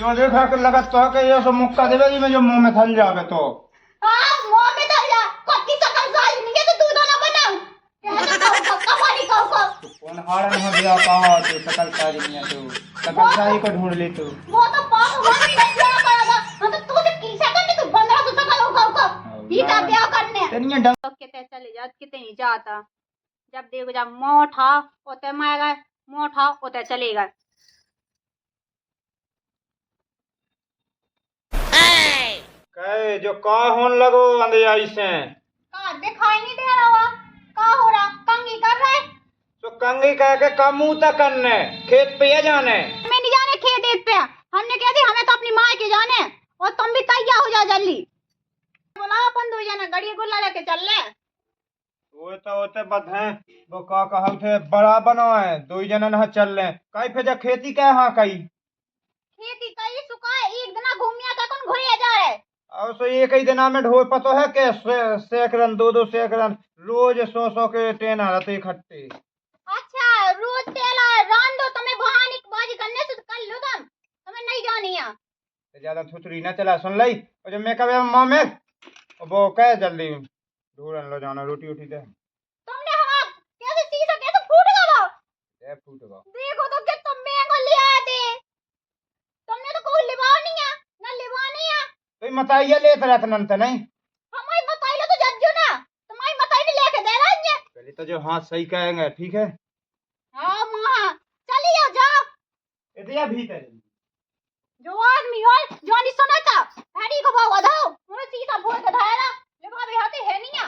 जो देखा के लगा तो के ये सब मुक्का देवे में जो मुंह में थल जावे तो हां मुंह में थल जा कत्ती सकल साल नहीं है तो दूध ना बनाऊं कहता तो कमानी को कौन हारन हो गया पाओ तो सकल सारी नहीं तो सकल सारी को ढूंढ ले तू वो तो पाप वाली नहीं किया करेगा हम तो तू से किसा करने तू 1500 सकल होगा ये का ब्याह करने तेनिया डंग तो कहते चले जा कितने नहीं जाता जब देखो जब मोठा ओते मारेगा मोठा ओते चलेगा कहे जो का होन लगो अंधेराई से का दिखाई नहीं दे रहा का हो रहा कंगी कर रहे तो कंगी कह के का मुंह तक करने खेत पे ये जाने हमें नहीं जाने खेत देत पे हमने कह दी हमें तो अपनी माँ के जाने और तुम भी तैयार हो जा जल्दी बोला अपन दो जना गड़ी गुल्ला लेके चल ले वो तो होते बद हैं वो का कहल थे बड़ा बनाए दो जनन ह चल ले काई फेजा खेती के हां कई खेती कई सुखाए एक दिन घूमिया का कौन घुरिया जा रहे और सो एक ही दिना में ढोए पतो है के सेकरन दो सेकरन रोज 100 के टेन आते इकट्ठे अच्छा रोज तेला रान दो तुम्हें बहाने बाजी करने से कर लो तुम्हें नहीं जानी है ज्यादा थुथरी ना चला सुन लई और जब मैं कहे मां में वो कह जल्दी ढूंढन लो जाना रोटी उठी दे तुमने हम कैसे शीशा कैसे फूट गया ए फूट गया देखो तो कि तुम महंगा ले आए थे तुमने तो कोई लिवा नहीं है ना लिवा नहीं है तो मताइया ले तरतन त नहीं हमारी बताइए तो जज्जू ना तुम्हारी बताई नहीं लेके दे रहा है पहले तो जो हाथ सही कहेंगे ठीक है हां मां चलिए जाओ इतिया भीतर जो आदमी और जो नहीं सुना था हैडी को बाव दो मुझे सीधा फोड़ के धायरा लिवा भी आते है नहीं है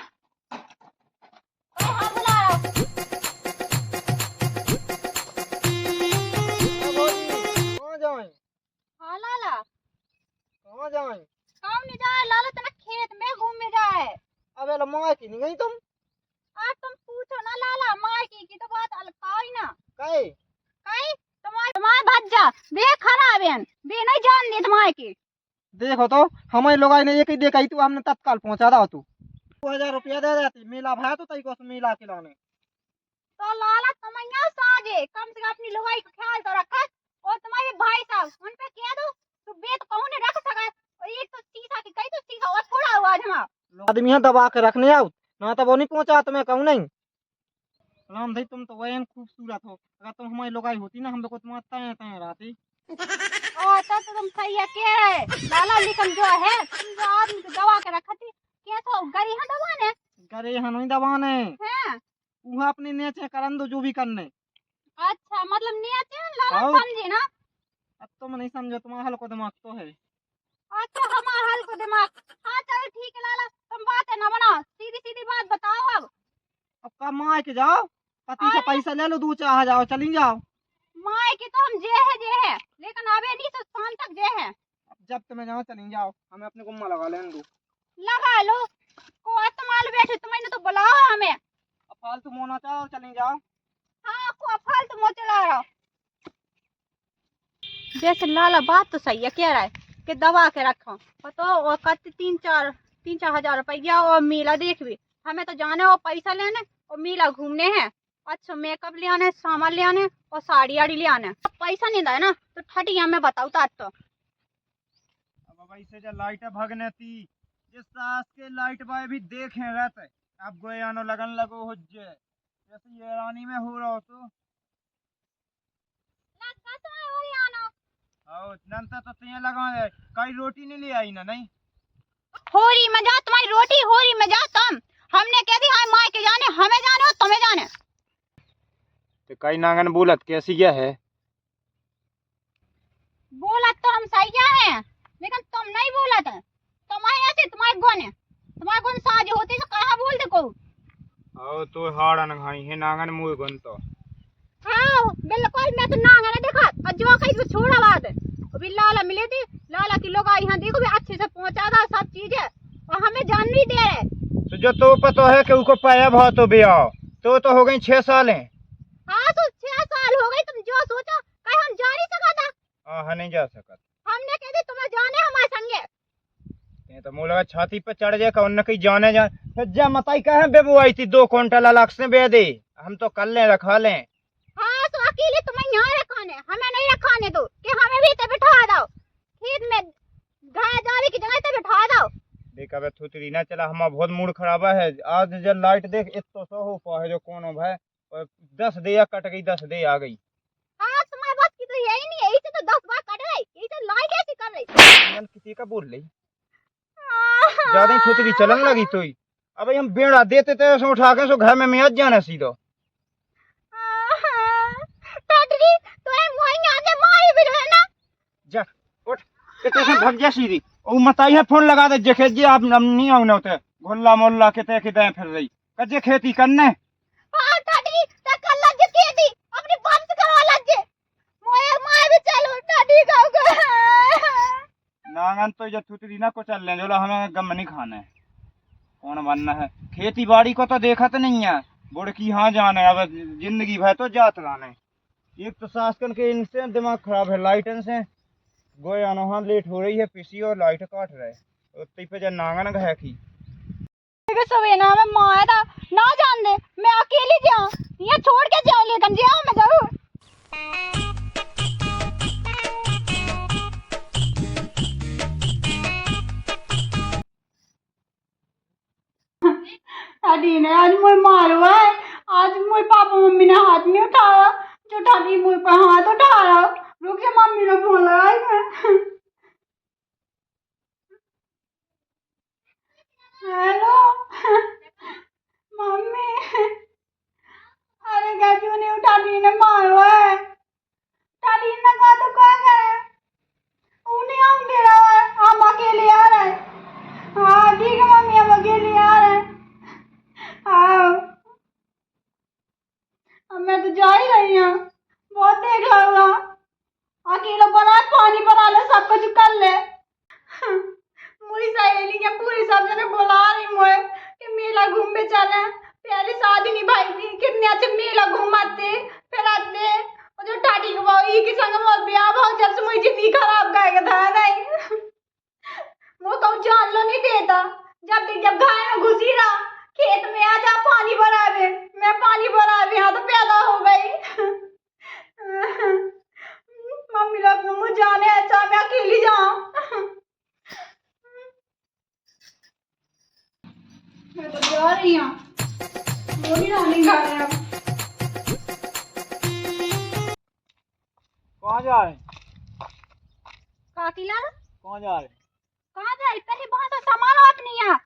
ओ हां बुला रहा कहां जाए हां लाला कहां जाए काम नहीं जाए लाला तना खेत में घूमने जाए अबे लो मां की नहीं गई तुम आज तुम पूछो ना लाला माँ की तो बात अलकाई ना काई काई तुम्हारे भज्जा बे खराब है बे नहीं जान दी तुम्हारे की देखो तो हमारे लोग ने एक ही देखा ही तू हमने तत्काल पहुंचा दा तू 2000 रुपया दे देती मेला भाई तो तई को मेला खिलाने तो लाला तुम यहाँ साजे कम से कम अपनी लुगाई का ख्याल तो रखा और तुम्हारे भाई साहब उन पे कह दो तो बे तो कहूँ नहीं रख सका और एक तो सीसा की कई तो सीसा और थोड़ा हुआ जमा आदमी है दबा के रखने आओ ना तो वो नहीं पहुंचा तो मैं कहूं नहीं सलाम भाई तुम तो वैन खूबसूरत हो अगर तुम हमारी लोगाई होती ना हम लोग को तुम तय तय रहती ओ तो तुम सही है कह रहे लाला लेकिन जो है तुम जो आदमी को दबा के रखा थी कैसा गरी है दबाने करे यहाँ नहीं दबाने हैं वहाँ अपने नेचे करन दो जो भी करने अच्छा मतलब नियत है लाला और? समझे ना अब तुम नहीं समझो तुम्हारा हल को दिमाग तो है अच्छा हमारा हल को दिमाग हाँ चल ठीक है लाला तुम बातें ना बनाओ सीधी सीधी बात बताओ अब कब माँ के जाओ पति से पैसा ले लो 2-4 जाओ चली जाओ माए की तो हम जे है लेकिन अबे नहीं तो शाम तक जे है अब जब तुम्हें जाओ चली जाओ हमें अपने गुम्मा लगा लेने दो लगा लो को तुम्हारे बैठे तुम्हें तो बुलाओ हमें अब फालतू मोना चाहो चली जाओ हाँ को फालतू मोह चला रहा जैसे लाला बात तो सही है कह रहा है कि दबा के रखो तो और कत 3-4 हजार रुपया और मेला देख भी हमें तो जाने और पैसा लेने और मेला घूमने हैं अच्छा मेकअप ले आने सामान ले आने और साड़ी आड़ी ले आने पैसा नहीं था ना तो ठटी हमें बताओ तो अब वैसे जो लाइट भगने थी जिस सास के लाइट बाय भी देखे रहते अब गोयानो लगन लगो हो जैसे ये रानी में हो रहा हो तो नंतर तो तिया लगा है कई रोटी नहीं ले आई ना नहीं होरी में जा तुम्हारी रोटी होरी में जा तुम हमने कह दी हाय माँ के जाने हमें जाने और तुम्हें जाने तो कई नांगन बोलत कैसी क्या है बोला तो हम सही क्या है लेकिन तुम नहीं बोला था तुम्हारे ऐसे तुम्हारे गुण साज होते तो कहाँ बोल दे को आओ तो हाड़न खाई है नांगन मुंह गुन तो हाँ बिल्कुल मैं तो नांगन देखा अजवा कहीं तो छोड़ा बात अभी लाला मिले थे लाला की लोग यहाँ देखो भी अच्छे से पहुंचा था सब चीजें और हमें जान नहीं दे रहे तो जो तो पता है कि उसको पाया बहुत तो भी आओ तो हो गई 6 साल है हाँ तो 6 साल हो गए तुम जो सोचो कहीं हम जा नहीं सका था हाँ नहीं जा सकत हमने कह दी तुम्हें जाने हमारे संगे ये तो मुँह लगा छाती पे चढ़ जाए कौन कहीं जाने जा जा मताई कहे बेबू आई थी 2 क्विंटल अलग से बे दे हम तो कल ले रखा लें हाँ तो अकेले तुम्हें यहाँ रखाने हमें नहीं रखाने दो कि हमें भी तो बिठा दो अब थुतरी ना चला, हमारा बहुत मूड खराब है। आज जब लाइट देख इतो सो हो पा है जो कौन हो भाई, और 10 दे या कट गई, 10 दे आ गई। आज तुम्हारे बस की तो यही नहीं है, यही से तो 10 बार कट गई, यही तो लाइट ऐसी कर रही। मन किसी का बोल रही, ज्यादा ही थुतरी चलन लगी तो ही। अब हम बेड़ा देते थे सो उठा के सो घर में मैं आज जाना सीधो। टटरी तो है मोई आगे मारी भी है ना। जा उठ, किते से भाग जा सीधी। ओ मताई है फोन लगा दे जेखे जी आप नहीं आऊ ना उते घोल्ला मोल्ला किते किते फिर रही कजे खेती करने। हां टटरी ते कल लग खेती अपनी बंद करवा लग मोए माए भी चलो टटरी का नांगन तो जब थुतरी ना को चल ले जोला हमें गम नहीं खाना है, कौन बनना है। खेती बाड़ी को तो देखा तो नहीं है, बुड़की हाँ जाना है। अब जिंदगी भर तो जात रहना है। एक तो शासन के इनसे दिमाग खराब है, लाइटन से गोया वहाँ लेट हो रही है, पीसी और लाइट काट रहे उतनी पे जब नांगन है की सवेना में माया था ना जान दे, मैं अकेली जाऊं ये छोड़ के जाऊं, लेकिन जाऊं मैं जरूर। दादी ने आज मुझे मारा है, आज मुझे पापा मम्मी ने हाथ नहीं उठाया, जो दादी मुझे पर हाथ उठा रहा। रुक जा मम्मी ने फोन लगाई है। हेलो मम्मी, अरे गजू ने उठा दी ने मारो है, दादी ने कहा तो कौन है, उन्हें हम दे रहा है, हम अकेले आ रहे हैं। हाँ ठीक है मम्मी, हम अकेले आ रहे हैं। हाँ अब मैं तो जा ही रही हूँ, बहुत देख लगा अकेला बना पानी भरा ले सब कुछ कर ले। मुझे सहेली के पूरी सब जने बुला रही मुझे कि मेला घूमने चले, पहले शादी निभाई थी कितने अच्छे मेला घूमते फिर आते, और जो टाटी को बाई की संग वो ब्याह भाव जब से मुझे जिंदगी खराब कर था नहीं। वो कहूँ जान लो नहीं देता, जब तक जब गाय में घुसी रहा खेत में आ जा पानी भरा दे, मैं पानी भरा दे यहाँ तो पैदा हो गई। मम्मी लोग मुझे जाने अच्छा मैं अकेली जाऊं। मैं तो जा रही हूँ, मोरी रानी खा रहे हैं। कहाँ जा रहे हैं? काकीलाल कहाँ जा रहे हैं? कहाँ जा रही, पहले वहाँ से सामान अपनी यहाँ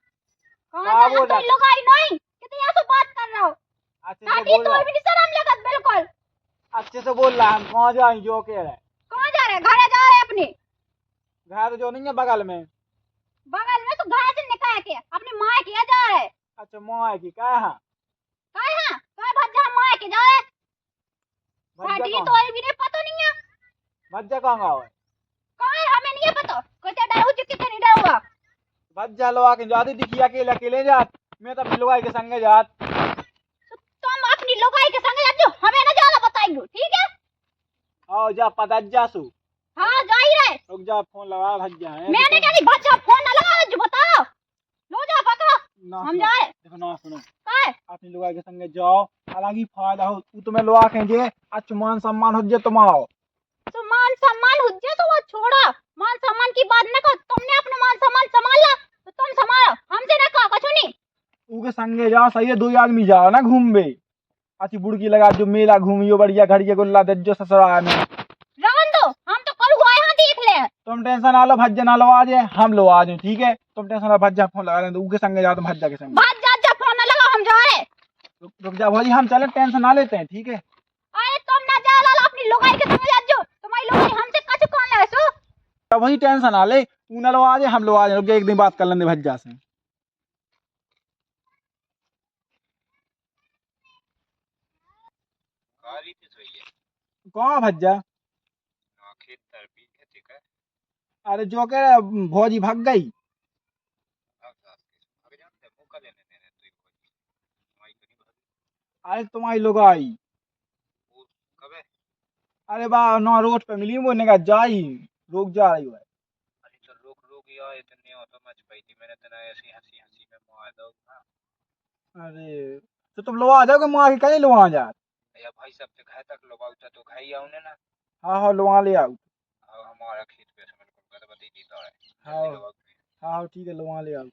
कहाँ क्या जा, बोला? तो लोग आई नहीं कितने यहाँ से बात कर रहा हो। अच्छे से काकी बोल तो रहा भी नहीं शर्म लगत बिल्कुल। अच्छे से बोल रहा है, हम कहाँ जाए जो कह रहे हैं। कहाँ जा रहे, घर जा रहे अपने घर जो नहीं है बगल में। बगल में तो घर से निकाल के अपनी माँ के यहाँ जा रहे। अच्छा माँ है कि क्या है? कहाँ कहाँ भज्जा माँ के जा रहे, भज्जा काटी कहाँ? तो भी नहीं पता नहीं है भज्जा कहाँ गाँव है? कहाँ है, हमें नहीं है पता, कैसे डरो कितने नहीं डरूंगा। भज्जा लोग आके जाती दिखी अकेले अकेले जात, मैं तो अपनी लोग के संग जात। तुम अपनी लुगाई के संग जाओ, हमें ना ज्यादा बताएंगे ठीक है। आओ जा पता जासू। हाँ जा ही रहे, रुक जा फोन लगा भज्जा है। मैंने क्या नहीं बच्चा फोन ना लगा जो बताओ, लो जा पकड़ो हम जाए। देखो ना सुनो, काय अपनी लोग के संग जाओ, हालांकि फायदा हो तू तुम्हें लोग कहेंगे अच्छा मान सम्मान हो जाए तुम आओ। तो मान सम्मान हो जाए तो वो छोड़ा, मान सम्मान की बात न कर, तुमने अपना मान सम्मान संभाला तो तुम संभालो, हमसे न कहो कुछ नहीं। उनके संगे जाओ सही है, दो ही आदमी जाओ ना घूमबे, अच्छी बुड़की लगा जो मेला घूमियो बढ़िया घड़िया गुल्ला दे जो ससुराल में। रवन दो, हम तो कल हुआ यहाँ देख ले। तुम टेंशन ना लो, भज्जा ना लो आज हम लो आज ठीक है, तुम टेंशन ना, भज्जा फोन लगा लेंगे उनके संगे जाओ, तुम भज्जा के संग। बात जा फोन न लगा हम जा रहे। रुक जा भौजी, हम चले टेंशन ना लेते हैं ठीक है। अरे तुम ना जा लाला अपनी लुगाई के संग जाओ, तुम्हारी लुगाई हमसे कछु कौन ले सो। तब वही टेंशन ना ले, तू ना लो आज हम लो आज, रुक जा एक दिन बात कर लेंगे भज्जा से। कौन भज्जा? अरे जो कह रहे भौजी भाग गई। अरे तुम्हारी लोग आई, अरे बा ना रोड पे मिली वो ने कहा जाई रोक जा रही है। अरे तो तुम लोग आ जाओगे, माँ के कहीं लोग आ जा। हाँ हाँ लोग ले आओ। हाँ हाँ ठीक है लोग ले आओ।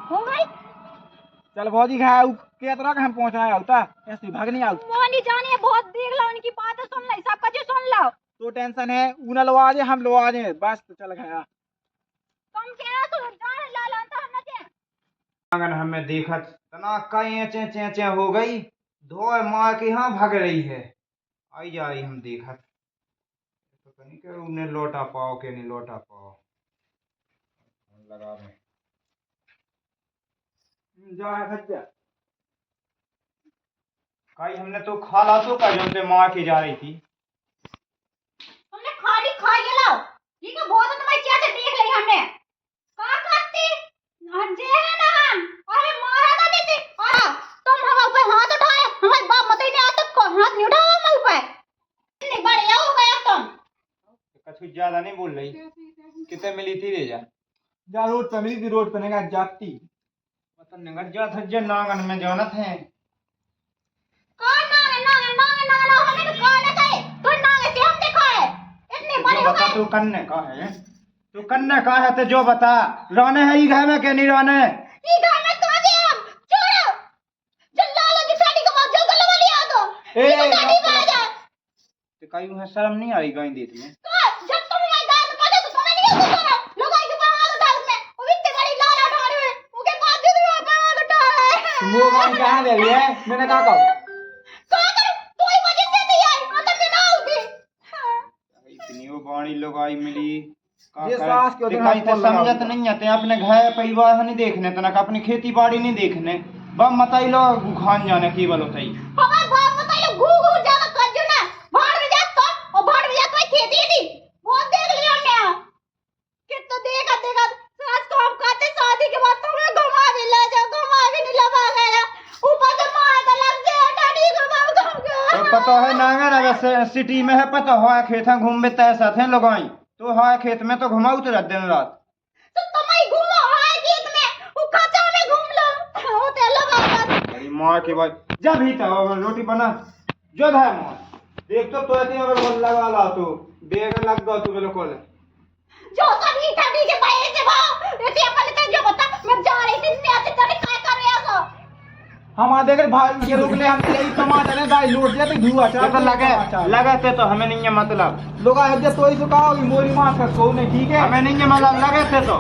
हो गई चल भौजी खाया के तरह हम पहुंचाया होता ऐसे भाग नहीं आउट मोनी जानी है बहुत देख लो उनकी बातें सुन ले सब कुछ सुन लो तो टेंशन है ऊना लो आज हम लो आज बस तो चल गया तुम कह रहा तो जान लाला तो हम ना आंगन हमें देखत तना कई चे चे चे हो गई धोए मार के यहाँ भाग रही है आई जा रही हम देखत तो कहीं के उन्हें लौटा पाओ के नहीं लौटा पाओ लगा में जा है खच्चा कई हमने तो खा ला तो का जो से मार के जा रही थी हमने खाली खा गेलो ठीक है बहुत तुम्हारी क्या से देख ली हमने का करती जे है ना हम अरे मारा ना देती और तुम हम ऊपर हाथ उठाए हमारे बाप मत ही नहीं आता को हाथ नहीं उठाओ हम ऊपर नहीं बढ़िया हो गया तुम कुछ ज्यादा नहीं बोल रही कितने मिली थी रे जा रोड पे मिली थी रोड पे नहीं जाती मतलब निगट जा था जे नागन में जानत है कौन ना हमें तो कौन है तो नागे से हम देखो है इतने बड़े हो गए तू कन्ने का है तू कन्ने का है तो जो बता रोने है ई घर में के नहीं रोने ई घर में कहां से हम छोड़ो जल्लालो की साड़ी को बात जल्द वाली आ दो ए साड़ी में आ जा तो कहीं है शर्म नहीं आ रही गाय देती है जब तुम मैं गाय पाले तो तुम्हें नहीं होता ना लोग आई के पास आ डाल में वो इतने बड़ी लाला ढाल में उनके पास दे दो पास उठा है वो गाय कहां दे रही है मैंने कहा कहूं का करूं तो ही वजह से नहीं आई मतलब मैं ना होती इतनी वो बाणी लोग आई मिली ये सास के उधर कहीं तो समझत नहीं आते अपने घर परिवार नहीं देखने तनक अपनी खेती बाड़ी नहीं देखने बम मताई लो खान जाने की बोलो तई हमारे बाप बताई लो गू ज्यादा कर जो ना भाड़ में जा तुम और भाड़ में जा तो खेती थी बहुत देख लिया हमने कितना देखा सास को हम कहते शादी के बाद तुम्हें घुमा भी ले जा घुमा भी नहीं लगा गया ऊपर से मार का लग जाए डैडी को बाप तो पता है नांगा ना सिटी में है पता है खेत घूम में तय साथ हैं लोगाई तो है खेत में तो घुमाऊ तो दिन रात तो तुम ही घूमो हाय खेत में वो कच्चा में घूम लो वो तेलो बात अरे मां की बात जब ही तो रोटी बना जो है मां देख तो ऐसे अगर बोल लगा ला तो देख लग गया तू बिल्कुल जो सब ही ठंडी के पैसे से भाव ये अपन ने जो बता मैं जा रही थी ने आते तड़े काय कर रहा सो हम आधे कर भाई ये रोक ले हम यही टमाटर है दाई लूट दिया तो धुआ चढ़ा तो लगाते तो हमें नहीं है मतलब लोग आए जब तो इसे कहा कि मोरी मां का को नहीं ठीक है हमें नहीं है मतलब लगाते तो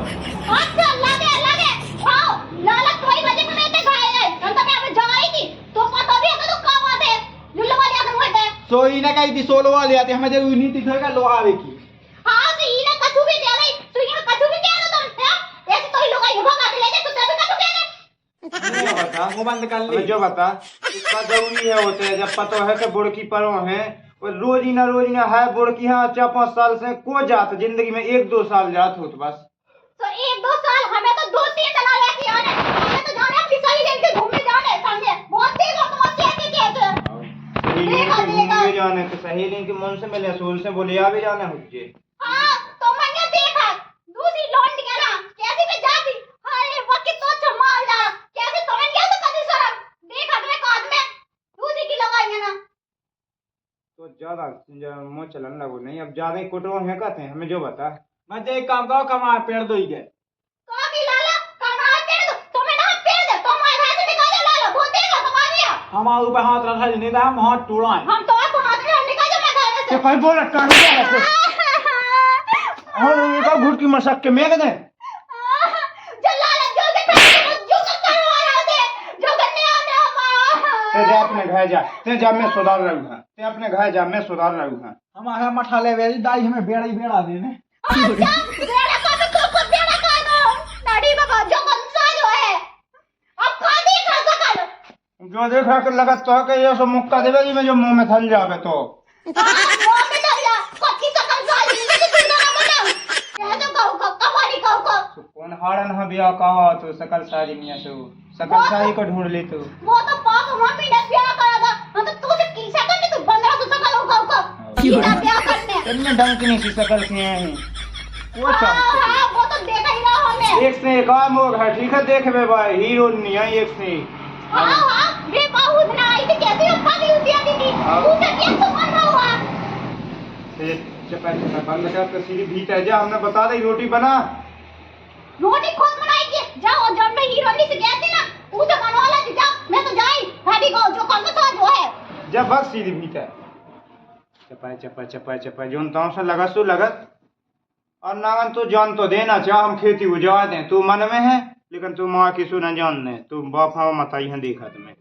अच्छा लगे आओ लाला कोई वजह से मैं घायल है हम तो मैं जा रही थी तो पता भी है तो का बात है लुल्लू वाले आकर होते सो इने कही थी सोलो वाले आते हमें जो नीति थोड़ा लो आवे की हां से इने कछु भी दे रही तो ये कछु भी दे दो तुम ऐसे तो ही लोग ये भगा के ले जाए तो तभी कछु दे दे जो बता वो बंद कर ले जो बता इसका जरूरी है होते है जब पता है कि बुड़की परों है और रोज ही ना है बुड़की हाँ 4-5 साल से को जात जिंदगी में 1-2 साल जात हो तो बस तो 1-2 साल हमें तो 2-3 साल लेके आने हमें तो जाने अपनी सारी दिन के घूमने जाने समझे बहुत देर हो तुम कैसे घूमने जाने तो सहेली के मन से मिले सोल से बोले आ भी जाने हुज्जे हां तो मैंने देखा दूसरी लौंड के ना कैसे में जाती अरे वक्त तो चमाल जा कैसे तो मैंने क्या तो कदी शर्म देखा तुम्हें काद में दूसरी की लगाई है ना तो ज्यादा मुंह चलन लगो नहीं अब ज्यादा ही कुटो है कहते हैं हमें जो बता मैं जे काम करो कमा पेड़ दो ही गए तो की लाला कमा पेड़ दो तुम्हें ना पेड़ दे तुम आए से निकाल दो लाला बहुत देगा तुम्हारी हमारे ऊपर हाथ रखा नहीं था हम हाथ टूड़ा है हम तो आपको हाथ में निकाल दो मैं घर में से ये कहीं बोल रखा है और ये का घुट की मशक के मेघ दे जल्लाला जो के जो करवा रहा थे जो करने आ रहा ते जा अपने घर जा ते जा मैं सुधार रहूं हां ते अपने घर जा मैं सुधार रहूं हां हमारा मठा ले वे दाई हमें बेड़ा ही बेड़ा देने अच्छा बेड़ा का तो बेड़ा का दो नाड़ी बाबा जो कंसा जो है अब खा दे खा सकल जो देखा कर लगा तो कि ये सब मुक्का देवे जी में जो मुंह में थल जावे तो मुंह में डाल जा कच्ची सकल गाली में तो ना बना कैसे कहू कमानी कहू कौन हाड़न हा बिया कहा तो सकल सारी निया से सकल सारी को ढूंढ ले तो वो तो पाप मम्मी ने ब्याह करा था हम तो तू से की सकल नहीं तू 1500 सकल हो कहू सीधा ब्याह करने इतने डंक नहीं सी सकल के हैं वो चाहते हां वो तो देखा ही रहा हमें एक से एक आम हो गया ठीक है देख बे भाई हीरो नहीं है एक से हां वे बहुत ना आई थी कैसे हम पानी उठी आती थी तू से क्या तो मन रहा हुआ चपा बंद कर तो सीधी भीतर जा हमने बता दी रोटी बना रोटी खुद बनाएगी जाओ जब मैं हीरोनी से गया थी ना वो तो बनवाला थी जा मैं तो जाई भाभी को जो कल का जो है जब भाग सीधी भीतर चपाए चपाए चपाए चपाए जोन ताऊ से लगत तू लगत और नागन तू जान तो देना चाह हम खेती उजवा दें तू मन में है लेकिन तू माँ की सुना जान ने तू बाप मताई है देखा तुम्हें